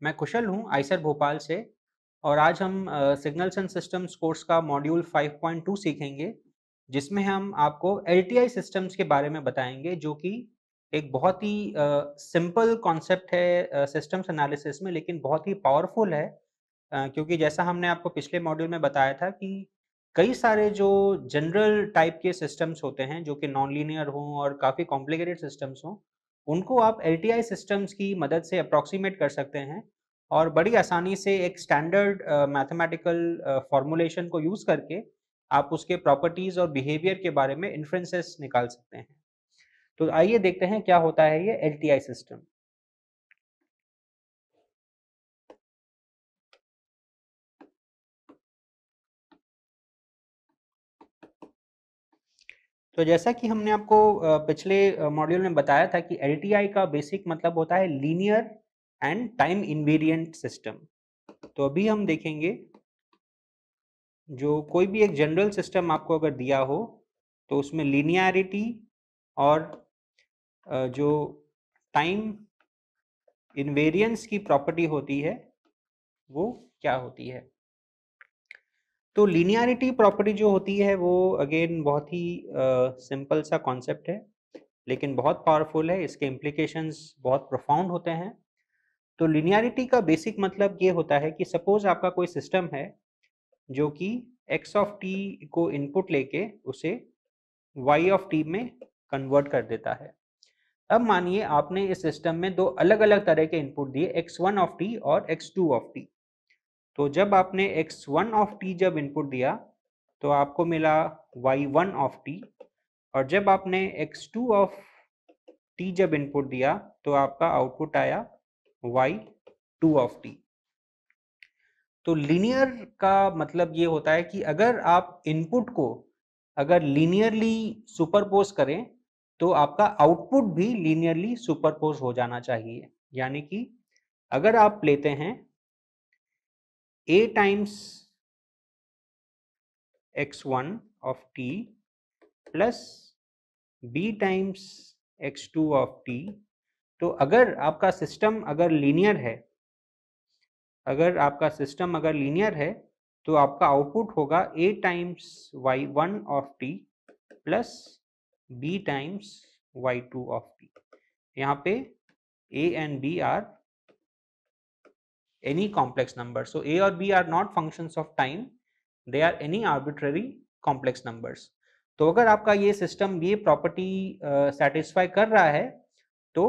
मैं कुशल हूँ आईसर भोपाल से और आज हम सिग्नल्स एंड सिस्टम्स कोर्स का मॉड्यूल 5.2 सीखेंगे जिसमें हम आपको एलटीआई सिस्टम्स के बारे में बताएंगे जो कि एक बहुत ही सिंपल कॉन्सेप्ट है सिस्टम्स एनालिसिस में, लेकिन बहुत ही पावरफुल है। क्योंकि जैसा हमने आपको पिछले मॉड्यूल में बताया था कि कई सारे जो जनरल टाइप के सिस्टम्स होते हैं जो कि नॉन लीनियर हों और काफ़ी कॉम्प्लिकेटेड सिस्टम्स हों, उनको आप एलटीआई सिस्टम्स की मदद से अप्रॉक्सीमेट कर सकते हैं और बड़ी आसानी से एक स्टैंडर्ड मैथमेटिकल फॉर्मूलेशन को यूज़ करके आप उसके प्रॉपर्टीज़ और बिहेवियर के बारे में इन्फ्रेंसेस निकाल सकते हैं। तो आइए देखते हैं क्या होता है ये एलटीआई सिस्टम। तो जैसा कि हमने आपको पिछले मॉड्यूल में बताया था कि एलटीआई का बेसिक मतलब होता है linear and time invariant system. तो अभी हम देखेंगे जो कोई भी एक जनरल सिस्टम आपको अगर दिया हो तो उसमें लीनियरिटी और जो टाइम इनवेरिएंस की प्रॉपर्टी होती है वो क्या होती है। तो लीनियरिटी प्रॉपर्टी जो होती है वो अगेन बहुत ही सिंपल सा कॉन्सेप्ट है, लेकिन बहुत पावरफुल है। इसके इम्प्लीकेशंस बहुत प्रोफाउंड होते हैं। तो लीनियरिटी का बेसिक मतलब ये होता है कि सपोज आपका कोई सिस्टम है जो कि x ऑफ t को इनपुट लेके उसे y ऑफ t में कन्वर्ट कर देता है। अब मानिए आपने इस सिस्टम में दो अलग अलग तरह के इनपुट दिए, x1 ऑफ t और x2 ऑफ t। तो जब आपने x1 ऑफ t जब इनपुट दिया तो आपको मिला y1 ऑफ t, और जब आपने x2 ऑफ t जब इनपुट दिया तो आपका आउटपुट आया y2 ऑफ t। तो लीनियर का मतलब ये होता है कि अगर आप इनपुट को अगर लीनियरली सुपरपोज करें तो आपका आउटपुट भी लीनियरली सुपरपोज हो जाना चाहिए। यानी कि अगर आप लेते हैं a times x1 of t plus b times x2 of t, तो अगर आपका सिस्टम अगर लीनियर है, तो आपका आउटपुट होगा a times y1 of t plus b times y2 of t। यहाँ पे a and b are any complex number, so a और b are not functions of time, they are any arbitrary complex numbers। तो अगर आपका ये system ये property satisfy कर रहा है तो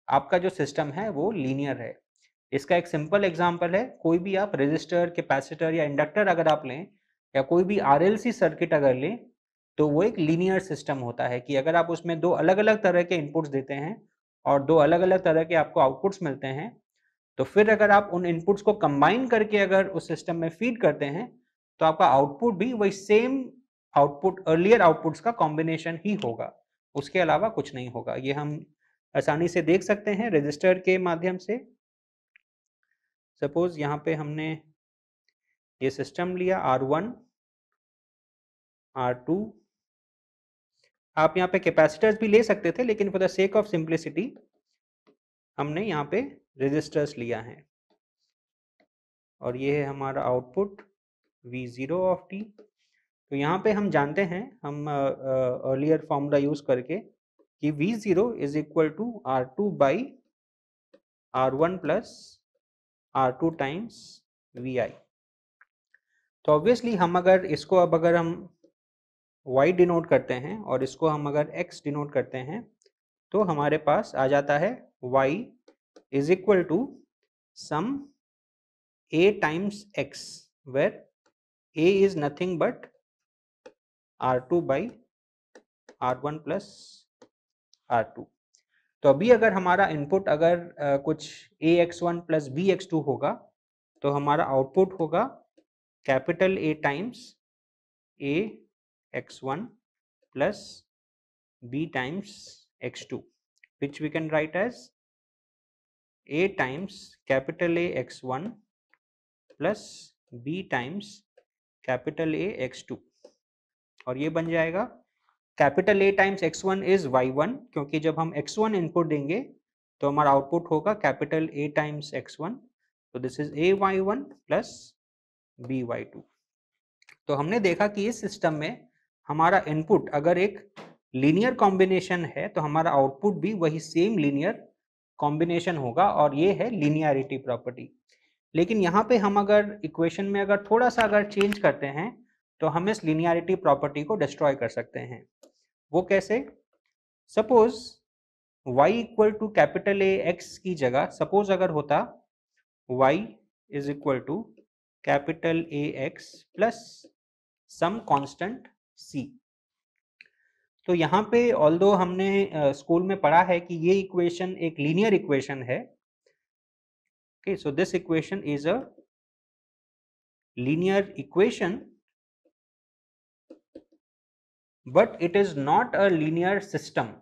आपका जो सिस्टम है वो लीनियर है। इसका एक सिंपल एग्जांपल है, कोई भी आप रेजिस्टर, कैपेसिटर या इंडक्टर अगर आप लें या कोई भी आरएलसी सर्किट अगर लें तो वो एक लीनियर सिस्टम होता है कि अगर आप उसमें दो अलग अलग तरह के इनपुट्स देते हैं और दो अलग अलग तरह के आपको आउटपुट्स मिलते हैं, तो फिर अगर आप उन इनपुट्स को कंबाइन करके अगर उस सिस्टम में फीड करते हैं तो आपका आउटपुट भी वही सेम आउटपुट अर्लियर आउटपुट्स का कॉम्बिनेशन ही होगा, उसके अलावा कुछ नहीं होगा। ये हम आसानी से देख सकते हैं रजिस्टर के माध्यम से। सपोज यहाँ पे हमने ये सिस्टम लिया R1 R2, आप यहाँ पे कैपेसिटर्स भी ले सकते थे लेकिन for the sake of simplicity हमने यहाँ पे रेजिस्टर्स लिया है और ये है हमारा आउटपुट V0 ऑफ t। तो यहाँ पे हम जानते हैं, हम अर्लियर फॉर्मूला यूज करके कि V0 is equal to R2 by R1 plus R2 times Vi। तो ऑब्वियसली हम अगर इसको अब अगर हम y डिनोट करते हैं और इसको हम अगर x डिनोट करते हैं तो हमारे पास आ जाता है y is equal to some a times x, where a is nothing but R2 by R1 plus R2। तो अभी अगर हमारा इनपुट अगर कुछ ax1 प्लस bx2 होगा तो हमारा आउटपुट होगा capital A times ax1 plus b times x2, which we can write as a times capital A x1 plus b times capital A x2, और ये बन जाएगा capital A times x1 is y1, क्योंकि जब हम x1 input देंगे तो हमारा आउटपुट होगा capital A times x1 So this is ay1 plus by2. तो हमने देखा कि इस सिस्टम में हमारा इनपुट अगर एक लीनियर कॉम्बिनेशन है तो हमारा आउटपुट भी वही सेम लीनियर कॉम्बिनेशन होगा, और ये है लीनियरिटी प्रॉपर्टी। लेकिन यहाँ पे हम अगर इक्वेशन में अगर थोड़ा सा अगर चेंज करते हैं तो हम इस लीनियरिटी प्रॉपर्टी को डिस्ट्रॉय कर सकते हैं। वो कैसे? Suppose y equal to capital A X की जगह सपोज अगर होता y is equal to capital A X plus some constant c। तो यहाँ पे ऑल्दो हमने स्कूल में पढ़ा है कि ये इक्वेशन एक लीनियर इक्वेशन है। Okay, so this equation is a linear equation but it is not a linear system.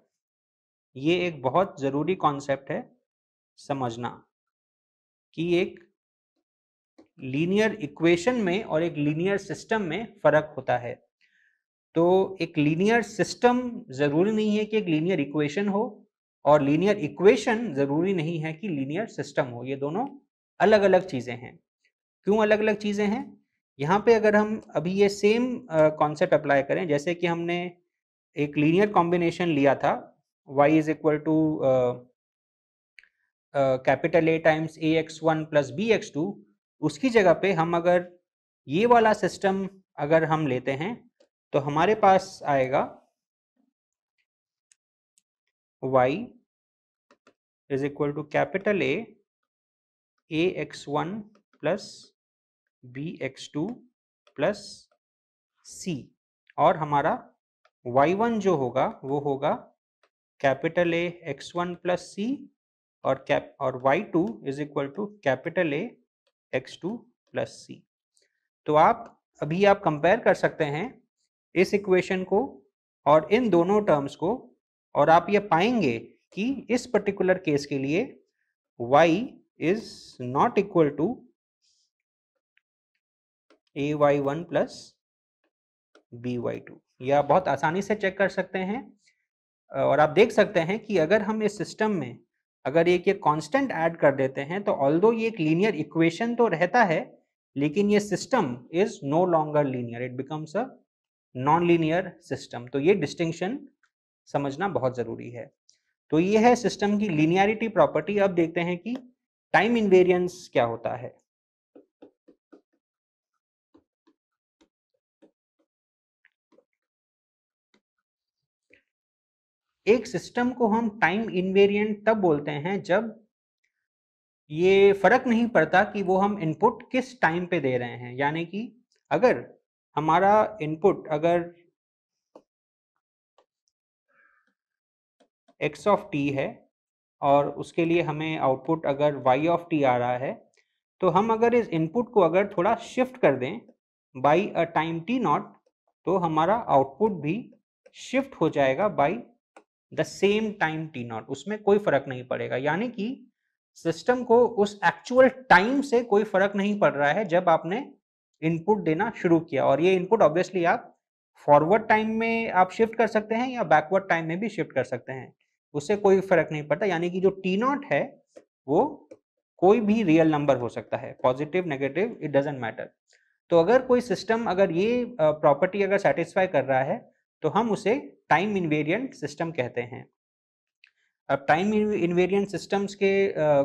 ये एक बहुत जरूरी कॉन्सेप्ट है समझना कि एक लीनियर इक्वेशन में और एक लीनियर सिस्टम में फर्क होता है। तो एक लीनियर सिस्टम जरूरी नहीं है कि एक लीनियर इक्वेशन हो, और लीनियर इक्वेशन जरूरी नहीं है कि लीनियर सिस्टम हो। ये दोनों अलग अलग चीजें हैं। क्यों अलग अलग चीजें हैं? यहाँ पे अगर हम अभी ये सेम कॉन्सेप्ट अप्लाई करें, जैसे कि हमने एक लीनियर कॉम्बिनेशन लिया था y is equal to capital A times ax1 plus bx2, उसकी जगह पे हम अगर ये वाला सिस्टम अगर हम लेते हैं तो हमारे पास आएगा y is equal to capital A ax1 plus bx2 plus c, और हमारा y1 जो होगा वो होगा capital A x1 plus c और y2 is equal to capital A x2 plus c। तो अभी आप कंपेयर कर सकते हैं इस इक्वेशन को और इन दोनों टर्म्स को, और आप ये पाएंगे कि इस पर्टिकुलर केस के लिए y is not equal to ay1 plus by2। यह आप बहुत आसानी से चेक कर सकते हैं, और आप देख सकते हैं कि अगर हम इस सिस्टम में अगर एक ये कांस्टेंट ऐड कर देते हैं तो ऑल्दो ये एक लीनियर इक्वेशन तो रहता है, लेकिन ये system is no longer linear, it becomes a non linear system. तो ये डिस्टिंक्शन समझना बहुत जरूरी है। तो ये है सिस्टम की लीनियरिटी प्रॉपर्टी। अब देखते हैं कि टाइम इनवेरियंस क्या होता है। एक सिस्टम को हम टाइम इनवेरिएंट तब बोलते हैं जब ये फर्क नहीं पड़ता कि वो हम इनपुट किस टाइम पे दे रहे हैं। यानी कि अगर हमारा इनपुट अगर x ऑफ t है और उसके लिए हमें आउटपुट अगर y ऑफ t आ रहा है, तो हम अगर इस इनपुट को अगर थोड़ा शिफ्ट कर दें by a time t naught, तो हमारा आउटपुट भी शिफ्ट हो जाएगा by the same time t not. उसमें कोई फर्क नहीं पड़ेगा। यानी कि सिस्टम को उस एक्चुअल टाइम से कोई फर्क नहीं पड़ रहा है जब आपने इनपुट देना शुरू किया। और ये इनपुट ऑब्वियसली आप फॉरवर्ड टाइम में आप शिफ्ट कर सकते हैं या बैकवर्ड टाइम में भी शिफ्ट कर सकते हैं, उससे कोई फर्क नहीं पड़ता। यानी कि जो टी नॉट है वो कोई भी रियल नंबर हो सकता है, positive negative it doesn't matter. तो अगर कोई सिस्टम अगर ये प्रॉपर्टी अगर सेटिस्फाई कर रहा है तो हम उसे टाइम इनवेरिएंट सिस्टम कहते हैं। अब टाइम इनवेरिएंट सिस्टम्स के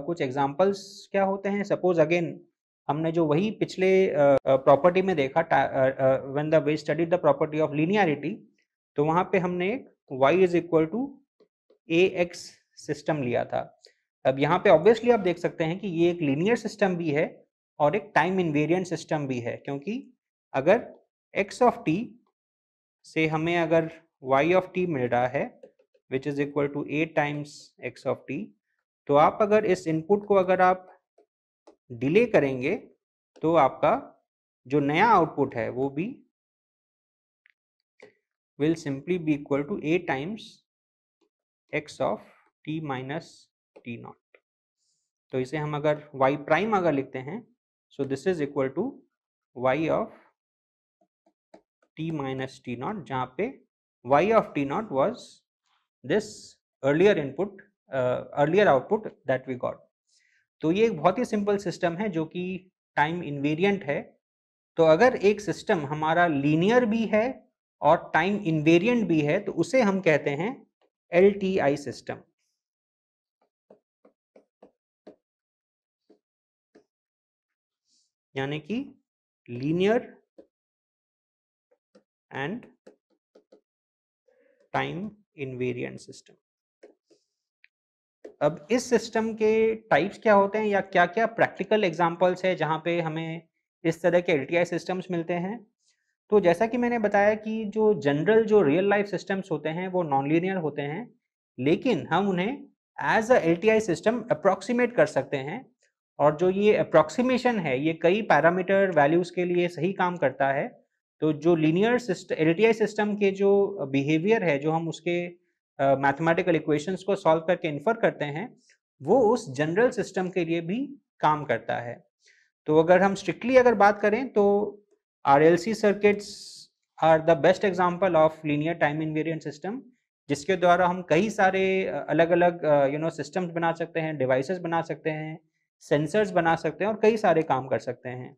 कुछ एग्जांपल्स क्या होते हैं? सपोज अगेन हमने जो वही पिछले प्रॉपर्टी में देखा, when the we studied the property of linearity, तो वहां पे हमने एक y is equal to ax system लिया था। अब यहाँ पे ऑब्वियसली आप देख सकते हैं कि ये एक लीनियर सिस्टम भी है और एक टाइम इनवेरिएंट सिस्टम भी है, क्योंकि अगर x ऑफ t से हमें अगर y ऑफ t मिल रहा है which is equal to a times x of t, तो आप अगर इस इनपुट को अगर आप डिले करेंगे तो आपका जो नया आउटपुट है वो भी will simply be equal to a times x of t minus t naught. तो इसे हम अगर y प्राइम अगर लिखते हैं, so this is equal to y of t minus t naught, जहाँ पे y of t naught was this earlier input earlier output that we got. तो ये एक बहुत ही सिंपल सिस्टम है जो कि टाइम इन्वेरिएंट है। तो अगर एक सिस्टम हमारा लीनियर भी है और टाइम इन्वेरिएंट भी है तो उसे हम कहते हैं LTI सिस्टम, यानी कि linear and time invariant system. अब इस सिस्टम के टाइप्स क्या होते हैं या क्या क्या प्रैक्टिकल एग्जांपल्स है जहां पे हमें इस तरह के LTI सिस्टम्स मिलते हैं। तो जैसा कि मैंने बताया कि जो जनरल जो रियल लाइफ सिस्टम्स होते हैं वो नॉन लीनियर होते हैं, लेकिन हम उन्हें as a LTI system approximate कर सकते हैं। और जो ये अप्रोक्सीमेशन है ये कई पैरामीटर वैल्यूज के लिए सही काम करता है। तो जो लीनियर सिस्टम LTI सिस्टम के जो बिहेवियर है, जो हम उसके मैथमेटिकल इक्वेशंस को सॉल्व करके इन्फर करते हैं, वो उस जनरल सिस्टम के लिए भी काम करता है। तो अगर हम स्ट्रिक्टली अगर बात करें तो RLC circuits are the best example of linear time invariant system, जिसके द्वारा हम कई सारे अलग अलग सिस्टम्स बना सकते हैं, डिवाइसेस बना सकते हैं, सेंसर्स बना सकते हैं और कई सारे काम कर सकते हैं।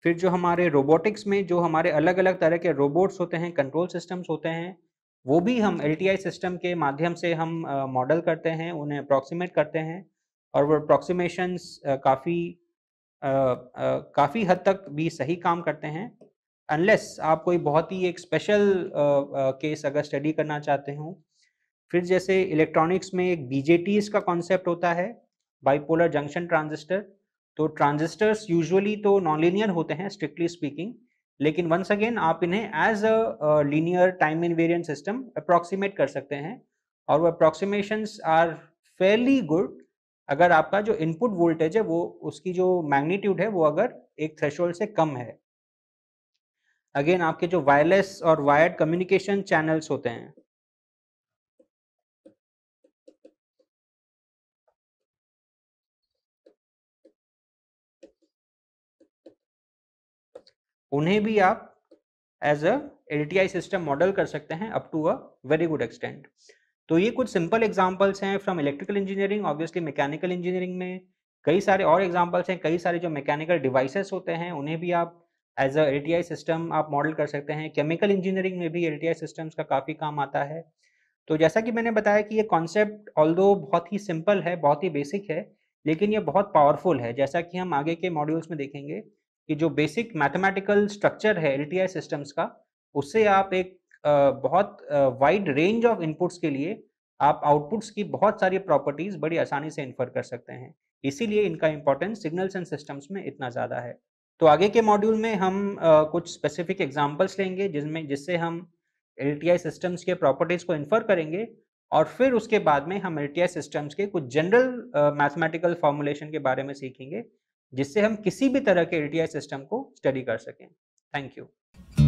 फिर जो हमारे रोबोटिक्स में जो हमारे अलग अलग तरह के रोबोट्स होते हैं, कंट्रोल सिस्टम्स होते हैं, वो भी हम LTI सिस्टम के माध्यम से हम मॉडल करते हैं, उन्हें अप्रॉक्सीमेट करते हैं। और वो अप्रॉक्सीमेशंस काफ़ी हद तक भी सही काम करते हैं, अनलेस आप कोई बहुत ही एक स्पेशल केस अगर स्टडी करना चाहते हो। फिर जैसे इलेक्ट्रॉनिक्स में एक BJTs का कॉन्सेप्ट होता है, बाइपोलर जंक्शन ट्रांजिस्टर। तो ट्रांजिस्टर्स यूजुअली तो नॉन लीनियर होते हैं स्ट्रिक्टली स्पीकिंग, लेकिन वंस अगेन आप इन्हें as a linear time invariant system approximate कर सकते हैं। और वो अप्रॉक्सीमेशंस आर फेयरली गुड अगर आपका जो इनपुट वोल्टेज है वो उसकी जो मैग्नीट्यूड है वो अगर एक थ्रेशोल्ड से कम है। अगेन आपके जो वायरलेस और वायर्ड कम्युनिकेशन चैनल्स होते हैं, उन्हें भी आप as a LTI system model कर सकते हैं up to a very good extent. तो ये कुछ सिंपल एग्जांपल्स हैं from electrical engineering. Obviously mechanical engineering में कई सारे और एग्जांपल्स हैं, कई सारे जो मैकेनिकल डिवाइसेस होते हैं उन्हें भी आप एज अ LTI सिस्टम आप मॉडल कर सकते हैं। केमिकल इंजीनियरिंग में भी LTI सिस्टम्स का काफ़ी काम आता है। तो जैसा कि मैंने बताया कि ये कॉन्सेप्ट ऑल्दो बहुत ही सिंपल है, बहुत ही बेसिक है, लेकिन ये बहुत पावरफुल है। जैसा कि हम आगे के मॉड्यूल्स में देखेंगे कि जो बेसिक मैथमेटिकल स्ट्रक्चर है LTI सिस्टम्स का, उससे आप एक बहुत वाइड रेंज ऑफ इनपुट्स के लिए आप आउटपुट्स की बहुत सारी प्रॉपर्टीज बड़ी आसानी से इन्फर कर सकते हैं। इसीलिए इनका इंपॉर्टेंस सिग्नल्स एंड सिस्टम्स में इतना ज़्यादा है। तो आगे के मॉड्यूल में हम कुछ स्पेसिफिक एग्जांपल्स लेंगे जिससे हम LTI सिस्टम्स के प्रॉपर्टीज को इन्फर करेंगे, और फिर उसके बाद में हम LTI सिस्टम्स के कुछ जनरल मैथमेटिकल फॉर्मुलेशन के बारे में सीखेंगे, जिससे हम किसी भी तरह के LTI सिस्टम को स्टडी कर सकें। Thank you.